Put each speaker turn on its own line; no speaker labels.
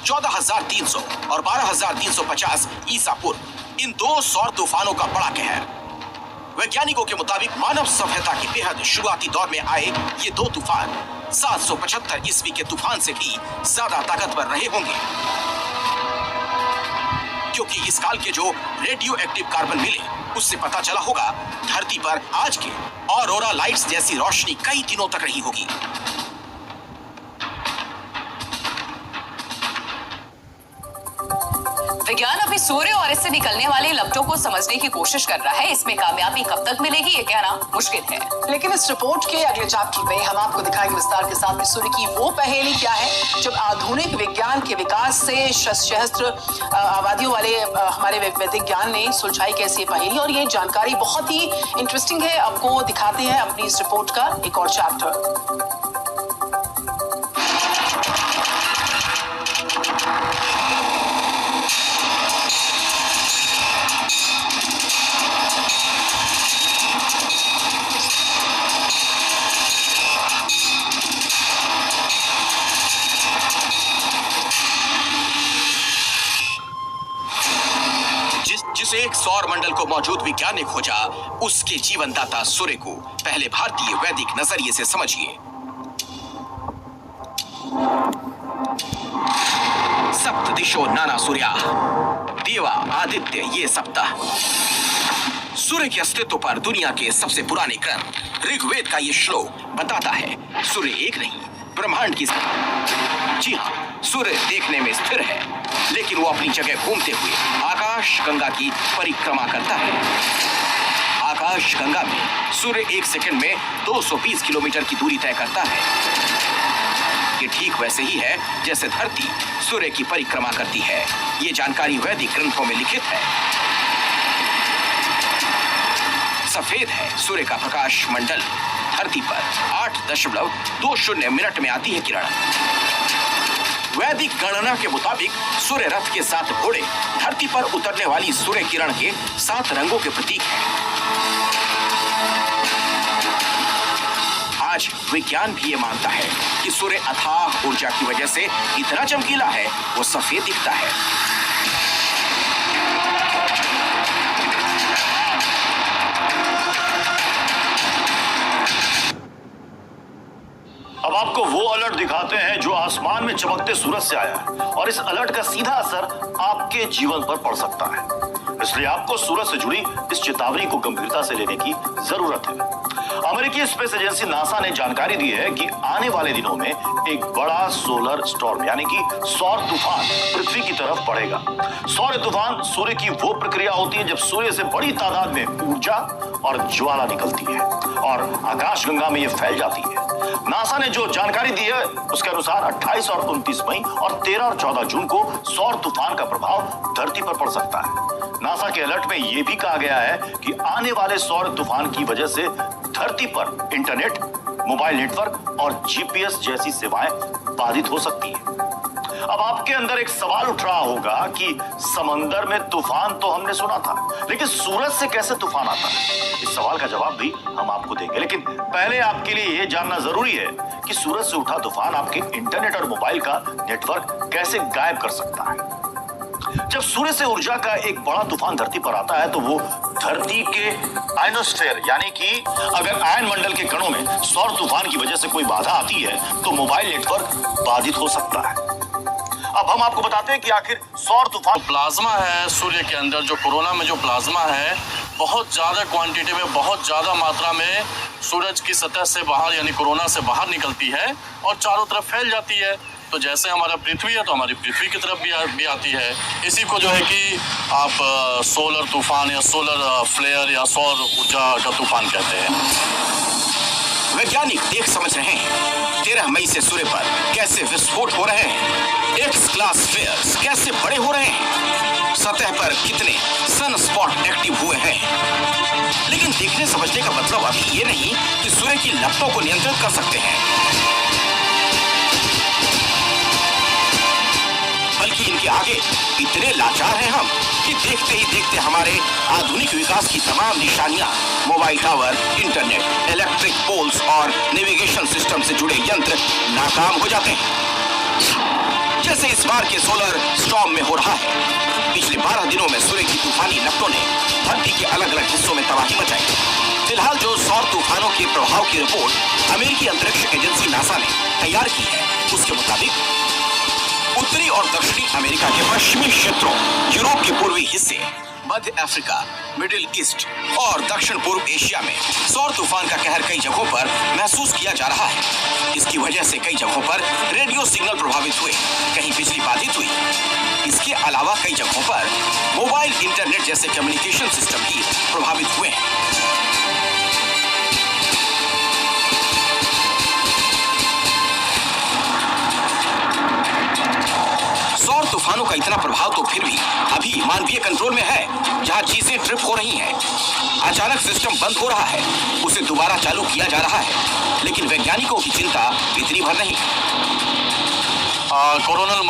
14,300 और 12,350 ईसा पूर्व इन दो सौर तूफानों का बड़ा कहर। वैज्ञानिकों के मुताबिक मानव सभ्यता के बेहद शुरुआती दौर में आए ये दो तूफान 775 ईस्वी के तूफान से भी ज्यादा ताकतवर रहे होंगे, क्योंकि इस काल के जो रेडियो एक्टिव कार्बन मिले उससे पता चला होगा धरती पर आज के ऑरोरा लाइट्स जैसी रोशनी कई दिनों तक रही होगी।
विज्ञान अभी सूर्य और इससे निकलने वाले लपटों को समझने की कोशिश कर रहा है। इसमें कामयाबी कब तक मिलेगी ये कहना मुश्किल है,
लेकिन इस रिपोर्ट के अगले चैप्टर में हम आपको दिखाएंगे विस्तार के साथ सूर्य की वो पहेली क्या है जब आधुनिक विज्ञान के विकास से सशस्त्र आबादियों वाले हमारे वैदिक ज्ञान ने सुलझाई कैसी पहेली। और ये जानकारी बहुत ही इंटरेस्टिंग है। आपको दिखाते हैं अपनी इस रिपोर्ट का एक और चैप्टर।
जिसे एक सौर मंडल को मौजूद विज्ञान ने खोजा, उसके जीवनदाता सूर्य को पहले भारतीय वैदिक नजरिए से समझिए। सप्त दिशो नाना सूर्या देवा आदित्य ये सप्ताह। सूर्य के अस्तित्व पर दुनिया के सबसे पुराने ग्रंथ ऋग्वेद का ये श्लोक बताता है सूर्य एक नहीं ब्रह्मांड की। जी हाँ, सूर्य देखने में स्थिर है, लेकिन वो अपनी जगह घूमते हुए आकाश गंगा की परिक्रमा करता है। आकाश गंगा में सूर्य एक सेकंड में 220 किलोमीटर की दूरी तय करता है। ये ठीक वैसे ही है जैसे धरती सूर्य की परिक्रमा करती है। ये जानकारी वैदिक ग्रंथों में लिखित है। सफेद है सूर्य का प्रकाश मंडल। धरती पर 8.20 मिनट में आती है किरण। वैदिक गणना के मुताबिक सूर्य रथ के 7 घोड़े धरती पर उतरने वाली सूर्य किरण के 7 रंगों के प्रतीक हैं। आज विज्ञान भी ये मानता है कि सूर्य अथाह ऊर्जा की वजह से इतना चमकीला है, वो सफेद दिखता है।
अब आपको वो अलर्ट दिखाते हैं जो आसमान में चमकते सूरज से आया है, और इस अलर्ट का सीधा असर आपके जीवन पर पड़ सकता है। इसलिए आपको सूरज से जुड़ी इस चेतावनी को गंभीरता से लेने की जरूरत है। अमेरिकी स्पेस एजेंसी नासा ने जानकारी दी है कि आने वाले दिनों में एक बड़ा सोलर स्टॉर्म यानी कि सौर तूफान पृथ्वी की तरफ बढ़ेगा। सौर तूफान सूर्य की वो प्रक्रिया होती है जब सूर्य से बड़ी तादाद में ऊर्जा और ज्वाला निकलती है और आकाशगंगा में ये फैल जाती है। नासा ने जो जानकारी दी है उसके अनुसार 28 और 29 मई और 13 और 14 जून को सौर तूफान का प्रभाव धरती पर पड़ सकता है। नासा के अलर्ट में यह भी कहा गया है कि आने वाले सौर तूफान की वजह से धरती पर इंटरनेट, मोबाइल नेटवर्क और जीपीएस जैसी सेवाएं बाधित हो सकती है। अब आपके अंदर एक सवाल उठ रहा होगा कि समंदर में तूफान तो हमने सुना था, लेकिन सूरज से कैसे तूफान आता है? इस सवाल का जवाब भी हम आपको देंगे, लेकिन पहले आपके लिए यह जानना जरूरी है कि सूरज से उठा तूफान आपके इंटरनेट और मोबाइल का नेटवर्क कैसे गायब कर सकता है। जब सूर्य से ऊर्जा का एक बड़ा तूफान धरती पर आता है तो वो धरती के आयनोस्फीयर यानी कि अगर आयन मंडल के कणों में सौर तूफान की वजह से कोई बाधा आती है तो मोबाइल नेटवर्क बाधित हो सकता है। अब हम आपको बताते हैं कि आखिर सौर तूफान
प्लाज्मा है सूर्य के अंदर, जो कोरोना में जो प्लाज्मा है बहुत ज्यादा क्वांटिटी में, बहुत ज्यादा मात्रा में सूरज की सतह से बाहर यानी कोरोना से बाहर निकलती है और चारों तरफ फैल जाती है। तो जैसे हमारा पृथ्वी है तो हमारी पृथ्वी की तरफ भी आती है। इसी को जो है कि आप सोलर तूफान या सोलर फ्लेयर या सौर ऊर्जा का तूफान कहते हैं।
वैज्ञानिक देख समझ रहे हैं 13 मई से सूर्य पर कैसे विस्फोट हो रहे हैं, एक्स क्लास फ्लेयर्स कैसे बड़े हो रहे हैं, सतह पर कितने सनस्पॉट एक्टिव हुए हैं। लेकिन देखने समझने का मतलब अभी ये नहीं कि सूर्य की लपटों को नियंत्रित कर सकते हैं, बल्कि इनके आगे इतने लाचार हैं हम कि देखते ही देखते हमारे आधुनिक विकास की तमाम निशानियां, mobile tower, internet, electric poles और नेविगेशन सिस्टम से जुड़े यंत्र नाकाम हो जाते हैं। जैसे इस बार के सोलर स्टॉर्म में हो रहा है। पिछले 12 दिनों में सूर्य की तूफानी लपटों ने धरती के अलग अलग हिस्सों में तबाही मचाई। फिलहाल जो सौर तूफानों के प्रभाव की रिपोर्ट अमेरिकी अंतरिक्ष एजेंसी नासा ने तैयार की है, उसके मुताबिक उत्तरी और दक्षिणी अमेरिका के पश्चिमी क्षेत्रों, यूरोप के पूर्वी हिस्से, मध्य अफ्रीका, मिडिल ईस्ट और दक्षिण पूर्व एशिया में सौर तूफान का कहर कई जगहों पर महसूस किया जा रहा है। इसकी वजह से कई जगहों पर रेडियो सिग्नल प्रभावित हुए, कहीं बिजली बाधित हुई। इसके अलावा कई जगहों पर मोबाइल इंटरनेट जैसे कम्युनिकेशन सिस्टम भी प्रभावित हुए हैं। सौर तूफानों का इतना प्रभाव तो फिर भी अभी मानवीय कंट्रोल में है। जहां चीजें ट्रिप हो रही हैं, अचानक सिस्टम बंद हो रहा है, उसे दोबारा चालू किया जा रहा है, लेकिन वैज्ञानिकों की चिंता इतनी भर नहीं।
कोरोनल